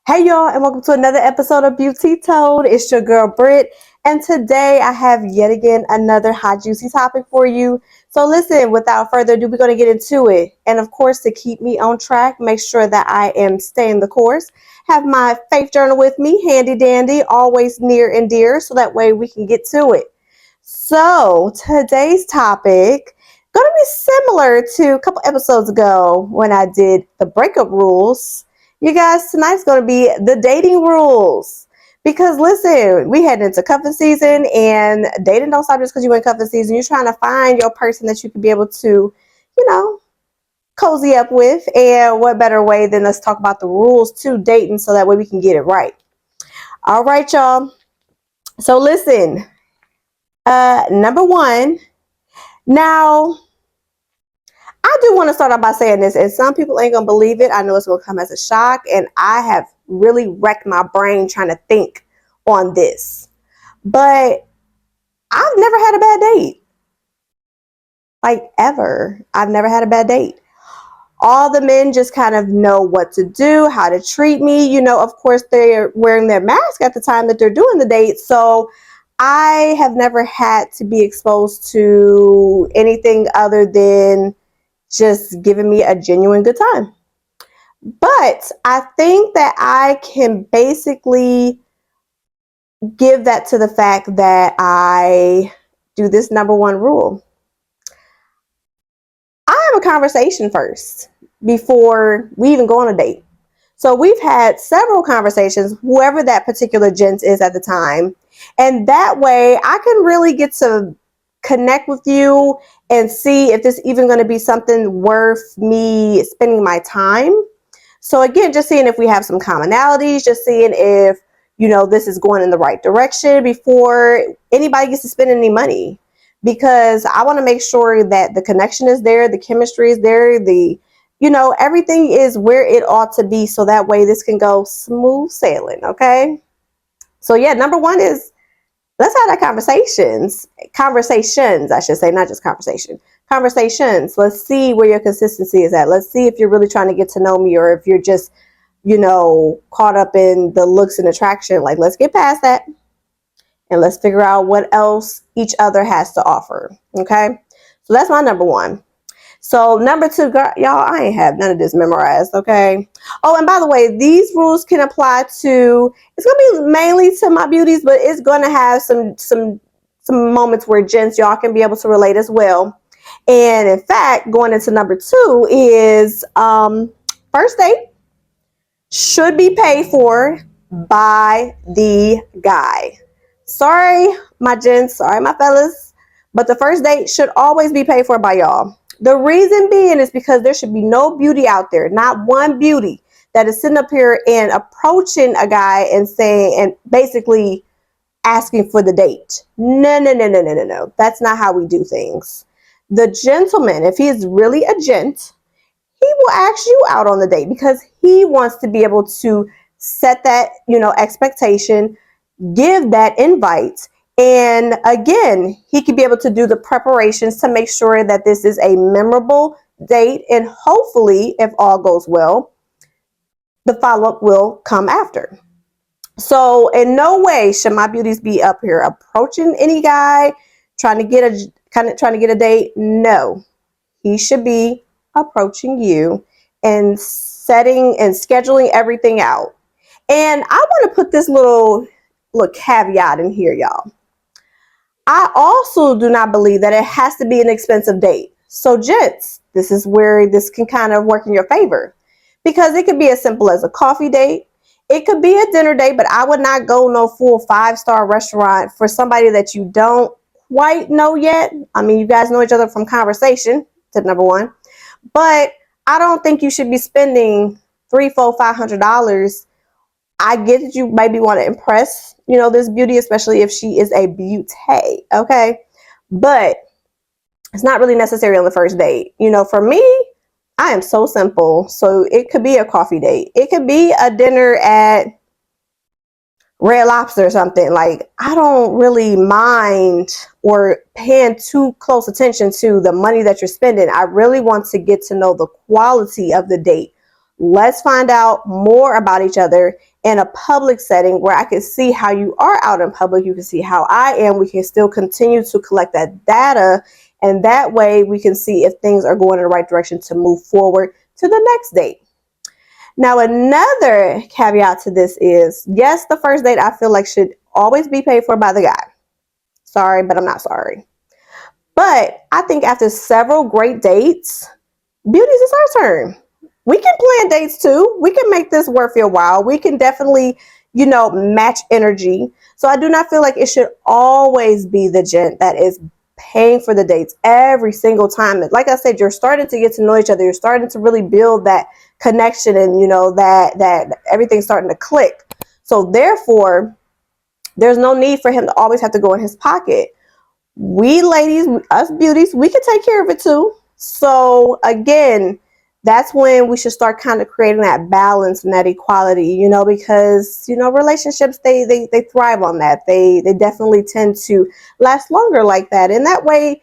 Hey y'all, and welcome to another episode of Beauty Told. It's your girl Britt, and today I have yet again another hot juicy topic for you. So listen, without further ado, we're going to get into it. And of course, to keep me on track, make sure that I am staying the course. Have my faith journal with me, handy dandy, always near and dear, so that way we can get to it. So today's topic going to be similar to a couple episodes ago when I did the breakup rules. You guys, tonight's going to be the dating rules. Because listen, we head into cuffing season, and dating don't stop just because you're in cuffing season. You're trying to find your person that you can be able to, cozy up with. And what better way than let's talk about the rules to dating so that way we can get it right. All right, y'all. So listen, number one. Now, I do want to start off by saying this, and some people ain't going to believe it. I know it's going to come as a shock, and I have really wrecked my brain trying to think on this. But I've never had a bad date. Like, ever. I've never had a bad date. All the men just kind of know what to do, how to treat me. You know, of course, they're wearing their mask at the time that they're doing the date. So I have never had to be exposed to anything other than just giving me a genuine good time. But I think that I can basically give that to the fact that I do this number one rule. I have a conversation first before we even go on a date. So we've had several conversations, whoever that particular gent is at the time. And that way I can really get to connect with you and see if this even going to be something worth me spending my time. So again, just seeing if we have some commonalities, just seeing if, this is going in the right direction before anybody gets to spend any money. Because I want to make sure that the connection is there, the chemistry is there, everything is where it ought to be. So that way this can go smooth sailing. Okay. So yeah, number one is, let's have that conversations, I should say, not just conversation. Conversations. Let's see where your consistency is at. Let's see if you're really trying to get to know me or if you're just, caught up in the looks and attraction. Like, let's get past that and let's figure out what else each other has to offer. Okay. So that's my number one. So number two, girl, y'all, I ain't have none of this memorized, okay? Oh, and by the way, these rules can apply to, it's going to be mainly to my beauties, but it's going to have some moments where gents, y'all can be able to relate as well. And in fact, going into number two is first date should be paid for by the guy. Sorry, my gents, sorry, my fellas, but the first date should always be paid for by y'all. The reason being is because there should be no beauty out there, not one beauty that is sitting up here and approaching a guy and saying, and basically asking for the date. No. That's not how we do things. The gentleman, if he is really a gent, he will ask you out on the date because he wants to be able to set that, expectation, give that invite. And again, he could be able to do the preparations to make sure that this is a memorable date. And hopefully, if all goes well, the follow-up will come after. So in no way should my beauties be up here approaching any guy, trying to get a date. No, he should be approaching you and setting and scheduling everything out. And I want to put this little caveat in here, y'all. I also do not believe that it has to be an expensive date. So gents, this is where this can kind of work in your favor because it could be as simple as a coffee date. It could be a dinner date, but I would not go no full 5-star restaurant for somebody that you don't quite know yet. I mean, you guys know each other from conversation, tip number one, but I don't think you should be spending $300, $400, $500. I get that you maybe want to impress, this beauty, especially if she is a beauty, okay? But it's not really necessary on the first date. For me, I am so simple. So it could be a coffee date. It could be a dinner at Red Lobster or something. Like, I don't really mind or paying too close attention to the money that you're spending. I really want to get to know the quality of the date. Let's find out more about each other in a public setting where I can see how you are out in public. You can see how I am. We can still continue to collect that data. And that way we can see if things are going in the right direction to move forward to the next date. Now, another caveat to this is, yes, the first date I feel like should always be paid for by the guy. Sorry, but I'm not sorry. But I think after several great dates, beauties, it's our turn. We can plan dates too. We can make this worth your while. We can definitely, match energy. So I do not feel like it should always be the gent that is paying for the dates every single time. Like I said, you're starting to get to know each other. You're starting to really build that connection, and that everything's starting to click. So therefore, there's no need for him to always have to go in his pocket. We ladies, us beauties, we can take care of it too. So again, that's when we should start kind of creating that balance and that equality, because relationships, they thrive on that. They definitely tend to last longer like that, and that way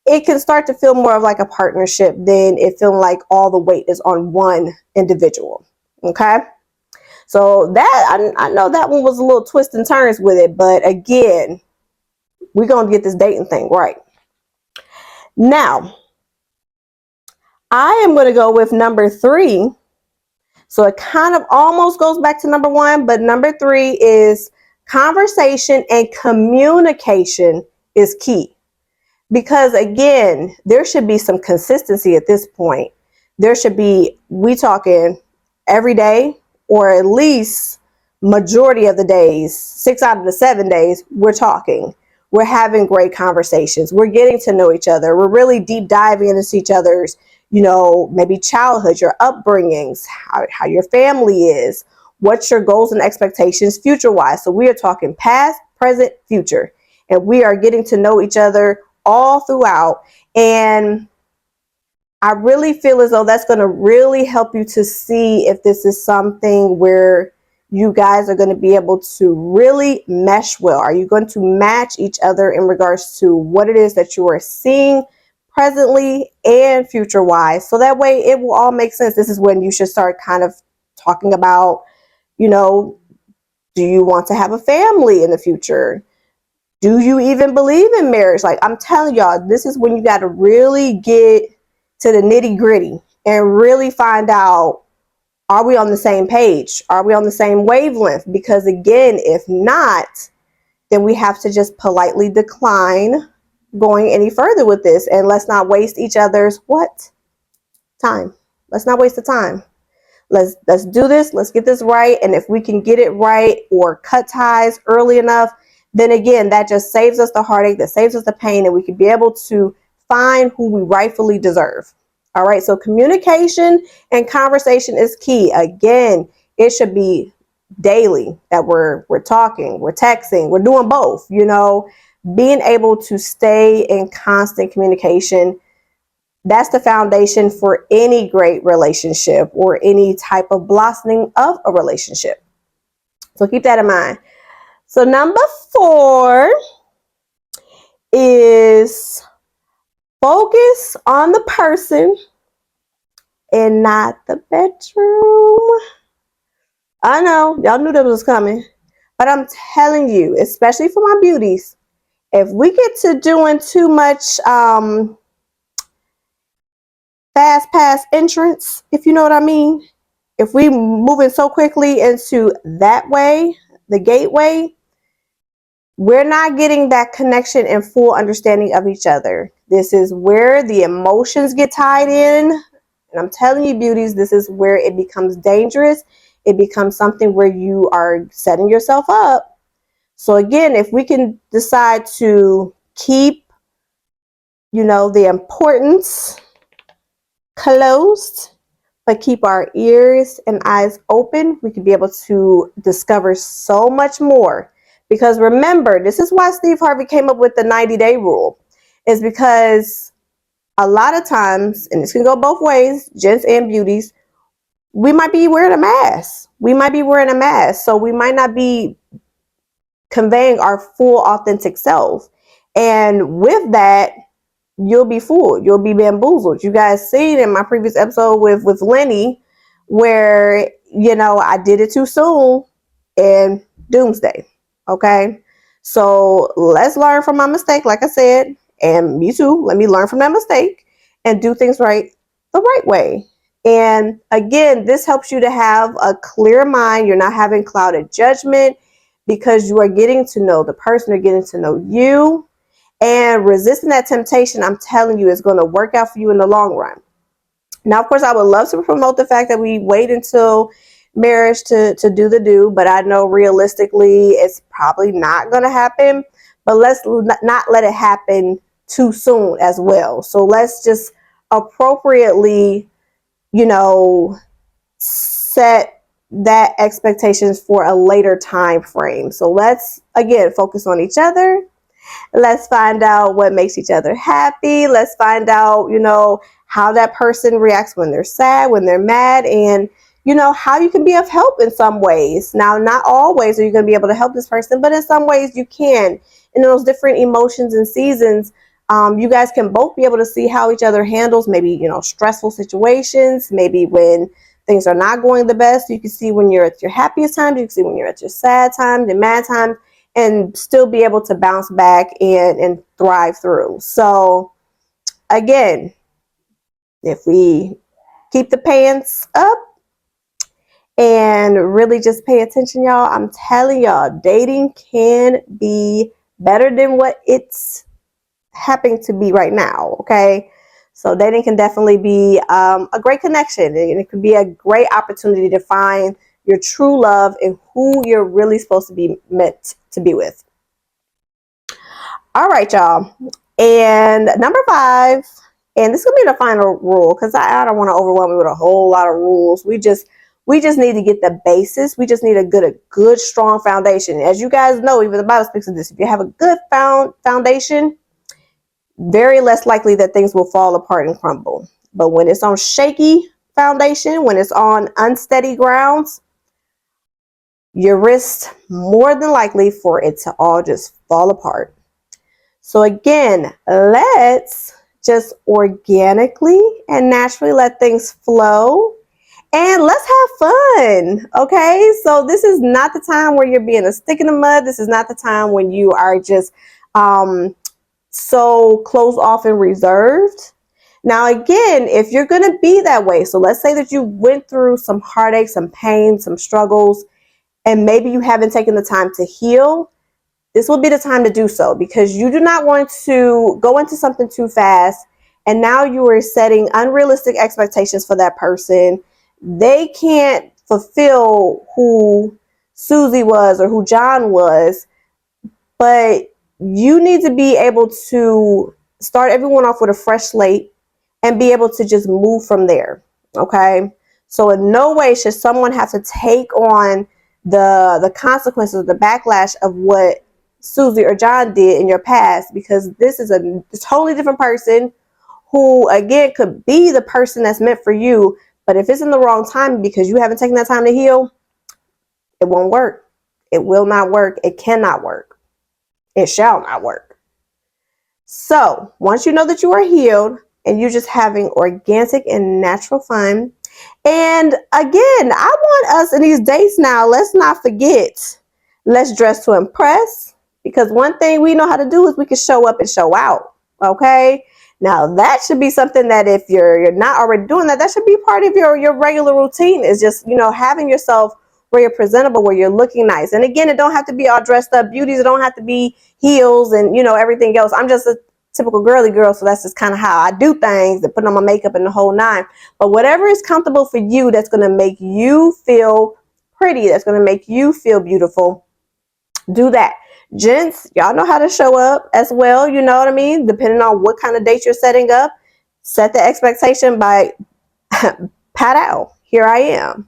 it can start to feel more of like a partnership than it feeling like all the weight is on one individual. Okay, so that I know that one was a little twists and turns with it, but again, we're gonna get this dating thing right. Now, I am going to go with number 3. So it kind of almost goes back to number 1, but number 3 is conversation and communication is key. Because again, there should be some consistency at this point. There should be, we talking every day, or at least majority of the days, 6 out of the 7 days, we're talking. We're having great conversations. We're getting to know each other. We're really deep diving into each other's, maybe childhood, your upbringings, how your family is, what's your goals and expectations future-wise. So we are talking past, present, future. And we are getting to know each other all throughout. And I really feel as though that's going to really help you to see if this is something where you guys are going to be able to really mesh well. Are you going to match each other in regards to what it is that you are seeing presently and future wise? So that way it will all make sense. This is when you should start kind of talking about, do you want to have a family in the future? Do you even believe in marriage? Like, I'm telling y'all, this is when you got to really get to the nitty gritty and really find out, are we on the same page? Are we on the same wavelength? Because again, if not, then we have to just politely decline going any further with this, and let's not waste each other's time. Let's not waste the time. Let's do this. Let's get this right. And if we can get it right or cut ties early enough, then again, that just saves us the heartache, that saves us the pain, and we can be able to find who we rightfully deserve. All right. So communication and conversation is key. Again, it should be daily that we're talking, we're texting, we're doing both, being able to stay in constant communication. That's the foundation for any great relationship or any type of blossoming of a relationship. So keep that in mind. So number 4 is focus on the person and not the bedroom. I know, y'all knew that was coming, but I'm telling you, especially for my beauties, if we get to doing too much fast pass entrance, if you know what I mean, if we moving so quickly into that way, the gateway, we're not getting that connection and full understanding of each other. This is where the emotions get tied in. And I'm telling you, beauties, this is where it becomes dangerous. It becomes something where you are setting yourself up. So again, if we can decide to keep, the importance closed, but keep our ears and eyes open, we can be able to discover so much more. Because remember, this is why Steve Harvey came up with the 90-day rule, is because a lot of times, and this can go both ways, gents and beauties, we might be wearing a mask. So we might not be conveying our full authentic self. And with that, you'll be fooled. You'll be bamboozled. You guys seen in my previous episode with Lenny, where, I did it too soon and doomsday. Okay. So let's learn from my mistake, like I said, and me too. Let me learn from that mistake and do things the right way. And again, this helps you to have a clear mind. You're not having clouded judgment because you are getting to know the person, you're getting to know you, and resisting that temptation, I'm telling you, is going to work out for you in the long run. Now, of course, I would love to promote the fact that we wait until marriage to do the do, but I know realistically it's probably not going to happen. But let's not let it happen too soon as well. So let's just appropriately, set that expectations for a later time frame. So let's again focus on each other. Let's find out what makes each other happy. Let's find out, how that person reacts when they're sad, when they're mad, and, how you can be of help in some ways. Now, not always are you going to be able to help this person, but in some ways you can. In those different emotions and seasons, you guys can both be able to see how each other handles maybe, stressful situations, maybe when things are not going the best. You can see when you're at your happiest times, you can see when you're at your sad times and mad times, and still be able to bounce back and thrive through. So again, if we keep the pants up and really just pay attention, y'all, I'm telling y'all, dating can be better than what it's happening to be right now. Okay. So dating can definitely be a great connection, and it could be a great opportunity to find your true love and who you're really supposed to be meant to be with. All right, y'all. And number 5, and this is gonna be the final rule because I don't want to overwhelm you with a whole lot of rules. We just need to get the basis. We just need a good strong foundation. As you guys know, even the Bible speaks of this. If you have a good foundation, very less likely that things will fall apart and crumble. But when it's on shaky foundation, when it's on unsteady grounds, you risk more than likely for it to all just fall apart. So again, let's just organically and naturally let things flow, and let's have fun. Okay. So this is not the time where you're being a stick in the mud. This is not the time when you are just so closed off and reserved. Now, again, if you're going to be that way, so let's say that you went through some heartache, some pain, some struggles, and maybe you haven't taken the time to heal, this will be the time to do so, because you do not want to go into something too fast. And now you are setting unrealistic expectations for that person. They can't fulfill who Susie was or who John was, but you need to be able to start everyone off with a fresh slate and be able to just move from there. Okay. So in no way should someone have to take on the consequences, the backlash of what Susie or John did in your past, because this is a totally different person who, again, could be the person that's meant for you. But if it's in the wrong time because you haven't taken that time to heal, it won't work. It will not work. It cannot work. It shall not work. So once you know that you are healed and you're just having organic and natural fun, and again, I want us in these dates now, let's not forget, let's dress to impress, because one thing we know how to do is we can show up and show out. Okay. Now that should be something that if you're not already doing that, that should be part of your regular routine, is just, having yourself where you're presentable, where you're looking nice. And again, it don't have to be all dressed up beauties. It don't have to be heels and, everything else. I'm just a typical girly girl, so that's just kind of how I do things, and put on my makeup and the whole nine. But whatever is comfortable for you, that's going to make you feel pretty, that's going to make you feel beautiful, do that. Gents, y'all know how to show up as well, you know what I mean? Depending on what kind of date you're setting up, set the expectation by pat out, here I am.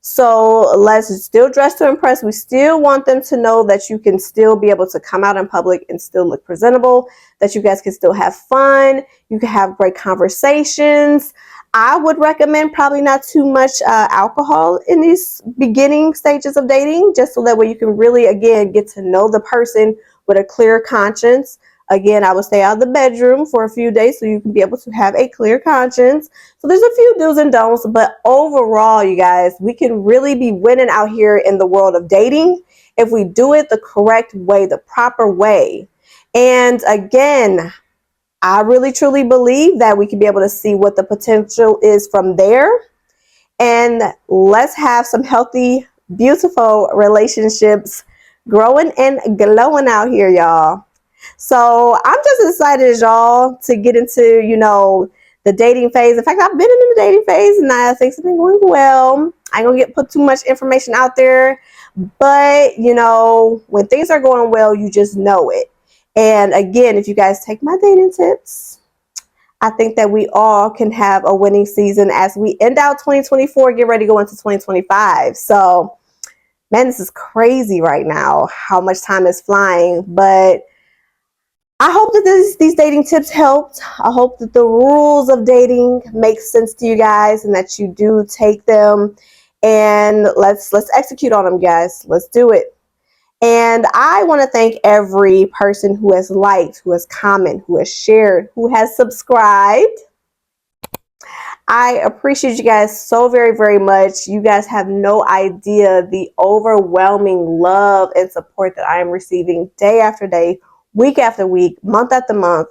So let's still dress to impress. We still want them to know that you can still be able to come out in public and still look presentable, that you guys can still have fun. You can have great conversations. I would recommend probably not too much alcohol in these beginning stages of dating, just so that way you can really, again, get to know the person with a clear conscience. Again, I would stay out of the bedroom for a few days so you can be able to have a clear conscience. So there's a few do's and don'ts, but overall, you guys, we can really be winning out here in the world of dating if we do it the correct way, the proper way. And again, I really truly believe that we can be able to see what the potential is from there. And let's have some healthy, beautiful relationships growing and glowing out here, y'all. So I'm just excited, y'all, to get into, the dating phase. In fact, I've been in the dating phase and I think it's been going well. I ain't gonna put too much information out there, but when things are going well, you just know it. And again, if you guys take my dating tips, I think that we all can have a winning season as we end out 2024, get ready to go into 2025. So, man, this is crazy right now, how much time is flying. But I hope that these dating tips helped. I hope that the rules of dating make sense to you guys and that you do take them. And let's execute on them, guys. Let's do it. And I want to thank every person who has liked, who has commented, who has shared, who has subscribed. I appreciate you guys so very, very much. You guys have no idea the overwhelming love and support that I am receiving day after day, week after week, month after month.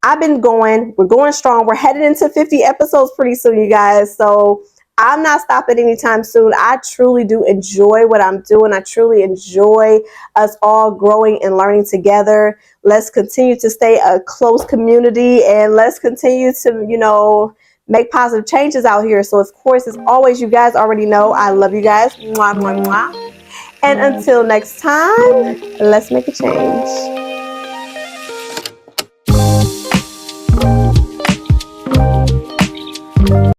We're going strong. We're headed into 50 episodes pretty soon, you guys. So I'm not stopping anytime soon. I truly do enjoy what I'm doing. I truly enjoy us all growing and learning together. Let's continue to stay a close community and let's continue to, make positive changes out here. So, of course, as always, you guys already know I love you guys. Mwah, mwah, mwah. And until next time, let's make a change.